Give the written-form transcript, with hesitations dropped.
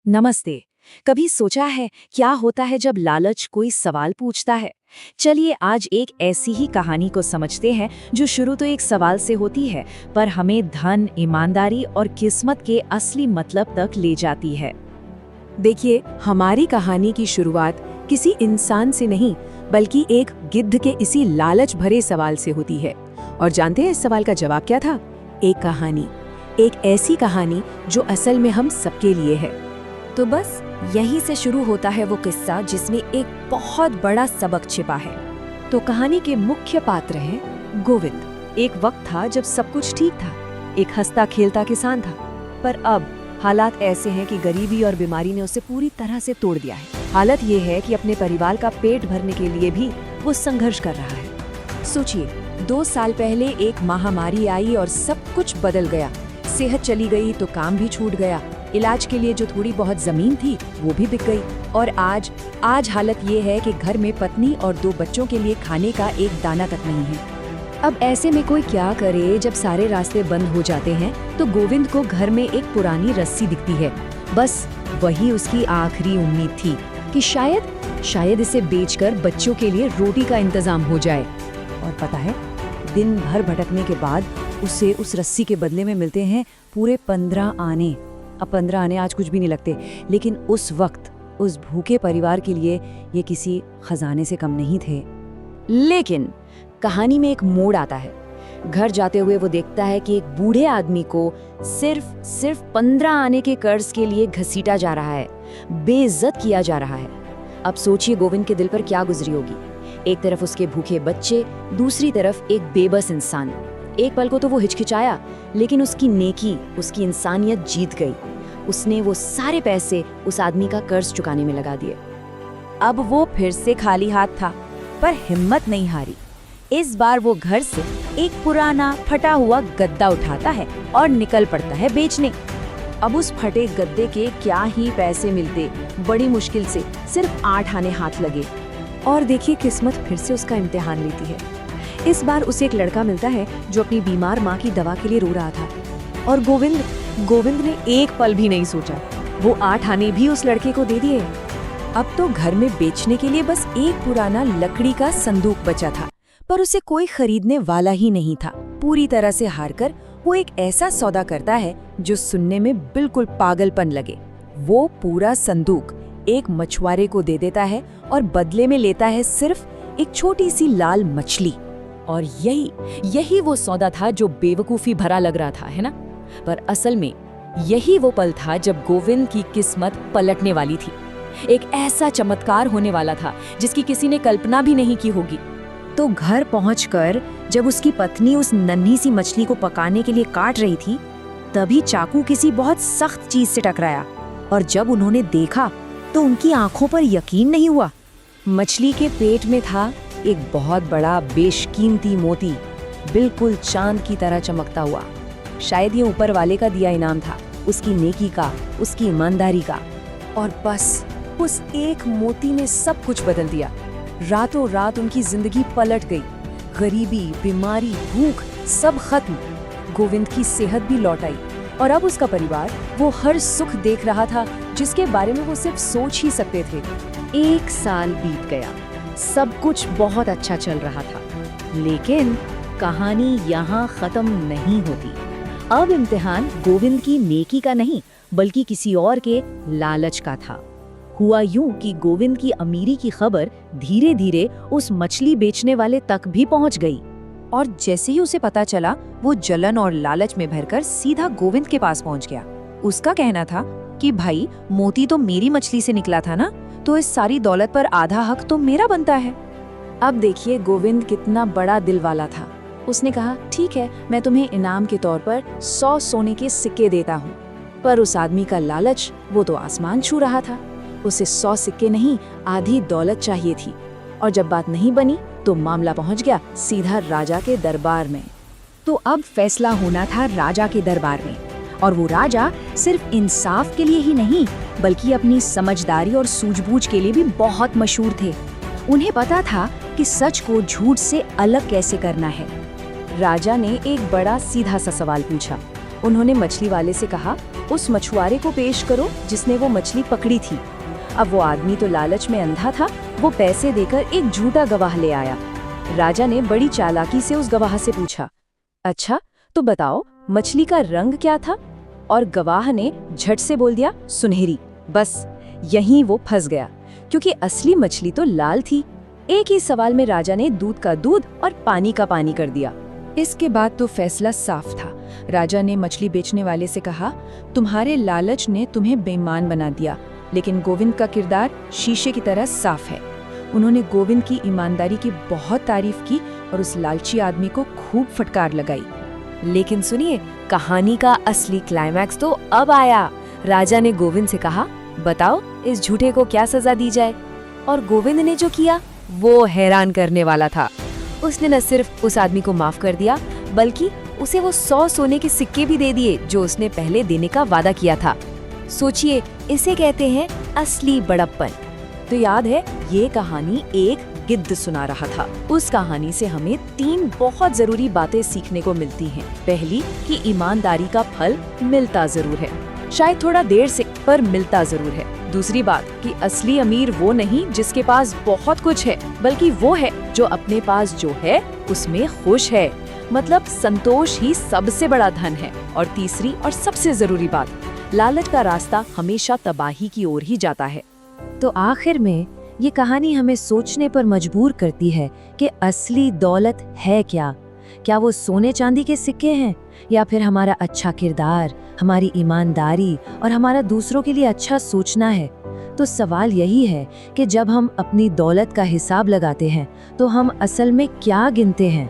नमस्ते। कभी सोचा है क्या होता है जब लालच कोई सवाल पूछता है? चलिए आज एक ऐसी ही कहानी को समझते हैं जो शुरू तो एक सवाल से होती है पर हमें धन, ईमानदारी और किस्मत के असली मतलब तक ले जाती है। देखिए, हमारी कहानी की शुरुआत किसी इंसान से नहीं बल्कि एक गिद्ध के इसी लालच भरे सवाल से होती है। और जानते हैं इस सवाल का जवाब क्या था? एक कहानी, एक ऐसी कहानी जो असल में हम सबके लिए है। तो बस यहीं से शुरू होता है वो किस्सा जिसमें एक बहुत बड़ा सबक छिपा है। तो कहानी के मुख्य पात्र हैं गोविंद। एक वक्त था जब सब कुछ ठीक था, एक हंसता खेलता किसान था। पर अब हालात ऐसे हैं कि गरीबी और बीमारी ने उसे पूरी तरह से तोड़ दिया है। हालत ये है कि अपने परिवार का पेट भरने के लिए भी वो संघर्ष कर रहा है। सोचिए, 2 साल पहले एक महामारी आई और सब कुछ बदल गया। सेहत चली गई तो काम भी छूट गया। इलाज के लिए जो थोड़ी बहुत जमीन थी वो भी बिक गई। और आज हालत ये है कि घर में पत्नी और 2 बच्चों के लिए खाने का एक दाना तक नहीं है। अब ऐसे में कोई क्या करे जब सारे रास्ते बंद हो जाते हैं तो गोविंद को घर में एक पुरानी रस्सी दिखती है। बस वही उसकी आखिरी उम्मीद थी कि शायद इसे बेचकर बच्चों के लिए रोटी का इंतजाम हो जाए। और पता है, दिन भर भटकने के बाद उसे उस रस्सी के बदले में मिलते हैं पूरे 15 आने। अब 15 आने आज कुछ भी नहीं लगते, लेकिन उस वक्त उस भूखे परिवार के लिए ये किसी खजाने से कम नहीं थे। लेकिन कहानी में एक मोड़ आता है। घर जाते हुए वो देखता है कि एक बूढ़े आदमी को सिर्फ 15 आने के कर्ज के लिए घसीटा जा रहा है, बेइज्जत किया जा रहा है। अब सोचिए गोविंद के दिल पर क्या गुजरी होगी। एक तरफ उसके भूखे बच्चे, दूसरी तरफ एक बेबस इंसान। एक पल को तो वो हिचकिचाया, लेकिन उसकी नेकी, उसकी इंसानियत जीत गई। उसने वो सारे पैसे उस आदमी का कर्ज चुकाने में लगा दिए। अब वो फिर से खाली हाथ था, पर हिम्मत नहीं हारी। इस बार वो घर से एक पुराना फटा हुआ गद्दा उठाता है और निकल पड़ता है बेचने। अब उस फटे गद्दे के क्या ही पैसे मिलते, बड़ी मुश्किल से सिर्फ 8 आने हाथ लगे। और देखिए, किस्मत फिर से उसका इम्तिहान लेती है। इस बार उसे एक लड़का मिलता है जो अपनी बीमार माँ की दवा के लिए रो रहा था। और गोविंद ने एक पल भी नहीं सोचा, वो 8 आने भी उस लड़के को दे दिए। अब तो घर में बेचने के लिए बस एक पुराना लकड़ी का संदूक बचा था, पर उसे कोई खरीदने वाला ही नहीं था। पूरी तरह से हारकर वो एक ऐसा सौदा करता है जो सुनने में बिल्कुल पागलपन लगे। वो पूरा संदूक एक मछुआरे को दे देता है और बदले में लेता है सिर्फ एक छोटी सी लाल मछली। और यही वो सौदा था जो बेवकूफी भरा लग रहा था, है ना? पर असल में यही वो पल था जब गोविंद की किस्मत पलटने वाली थी। एक ऐसा चमत्कार होने वाला था जिसकी किसी ने कल्पना भी नहीं की होगी। तो घर पहुंचकर जब उसकी पत्नी उस नन्ही सी मछली को पकाने के लिए काट रही थी, तभी चाकू किसी बहुत सख्त चीज से टकराया। और जब उन्होंने देखा तो उनकी आंखों पर यकीन नहीं हुआ। मछली के पेट में था एक बहुत बड़ा बेशकीमती मोती, बिल्कुल चांद की तरह चमकता हुआ। शायद ये ऊपर वाले का दिया इनाम था, उसकी नेकी का, उसकी ईमानदारी का। और बस उस एक मोती ने सब कुछ बदल दिया। रातों रात उनकी जिंदगी पलट गई। गरीबी, बीमारी, भूख सब खत्म। गोविंद की सेहत भी लौट आई और अब उसका परिवार वो हर सुख देख रहा था जिसके बारे में वो सिर्फ सोच ही सकते थे। 1 साल बीत गया, सब कुछ बहुत अच्छा चल रहा था, लेकिन कहानी यहाँ खत्म नहीं होती। अब इम्तिहान गोविंद की नेकी का नहीं बल्कि किसी और के लालच का था। हुआ यूं कि गोविंद की अमीरी की खबर धीरे धीरे उस मछली बेचने वाले तक भी पहुंच गई। और जैसे ही उसे पता चला, वो जलन और लालच में भरकर सीधा गोविंद के पास पहुंच गया। उसका कहना था कि भाई, मोती तो मेरी मछली से निकला था ना, तो इस सारी दौलत पर आधा हक तो मेरा बनता है। अब देखिए गोविंद कितना बड़ा दिल वाला था। उसने कहा, ठीक है, मैं तुम्हें इनाम के तौर पर 100 सोने के सिक्के देता हूँ। पर उस आदमी का लालच, वो तो आसमान छू रहा था। उसे 100 सिक्के नहीं, आधी दौलत चाहिए थी। और जब बात नहीं बनी तो मामला पहुंच गया सीधा राजा के दरबार में। तो अब फैसला होना था राजा के दरबार में। और वो राजा सिर्फ इंसाफ के लिए ही नहीं बल्कि अपनी समझदारी और सूझबूझ के लिए भी बहुत मशहूर थे। उन्हें पता था कि सच को झूठ से अलग कैसे करना है। राजा ने एक बड़ा सीधा सा सवाल पूछा, उन्होंने मछली वाले से कहा, उस मछुआरे को पेश करो जिसने वो मछली पकड़ी थी। अब वो आदमी तो लालच में अंधा था, वो पैसे देकर एक झूठा गवाह ले आया। राजा ने बड़ी चालाकी से उस गवाह से पूछा, अच्छा तो बताओ मछली का रंग क्या था? और गवाह ने झट से बोल दिया, सुनहरी। बस यहीं वो फंस गया, क्योंकि असली मछली तो लाल थी। एक ही सवाल में राजा ने दूध का दूध और पानी का पानी कर दिया। इसके बाद तो फैसला साफ था। राजा ने मछली बेचने वाले से कहा, तुम्हारे लालच ने तुम्हें बेईमान बना दिया, लेकिन गोविंद का किरदार शीशे की तरह साफ है। उन्होंने गोविंद की ईमानदारी की बहुत तारीफ की और उस लालची आदमी को खूब फटकार लगाई। लेकिन सुनिए, कहानी का असली क्लाइमैक्स तो अब आया। राजा ने गोविंद से कहा, बताओ इस झूठे को क्या सजा दी जाए? और गोविंद ने जो किया वो हैरान करने वाला था। उसने न सिर्फ उस आदमी को माफ कर दिया, बल्कि उसे वो 100 सोने के सिक्के भी दे दिए जो उसने पहले देने का वादा किया था। सोचिए, इसे कहते हैं असली बड़प्पन। तो याद है, ये कहानी एक गिद्ध सुना रहा था। उस कहानी से हमें 3 बहुत जरूरी बातें सीखने को मिलती हैं। पहली, कि ईमानदारी का फल मिलता जरूर है, शायद थोड़ा देर से, पर मिलता जरूर है। दूसरी बात, कि असली अमीर वो नहीं जिसके पास बहुत कुछ है, बल्कि वो है जो अपने पास जो है उसमें खुश है। मतलब संतोष ही सबसे बड़ा धन है। और तीसरी और सबसे जरूरी बात, लालच का रास्ता हमेशा तबाही की ओर ही जाता है। तो आखिर में ये कहानी हमें सोचने पर मजबूर करती है कि असली दौलत है क्या? क्या वो सोने चांदी के सिक्के हैं, या फिर हमारा अच्छा किरदार, हमारी ईमानदारी और हमारा दूसरों के लिए अच्छा सोचना है? तो सवाल यही है कि जब हम अपनी दौलत का हिसाब लगाते हैं तो हम असल में क्या गिनते हैं?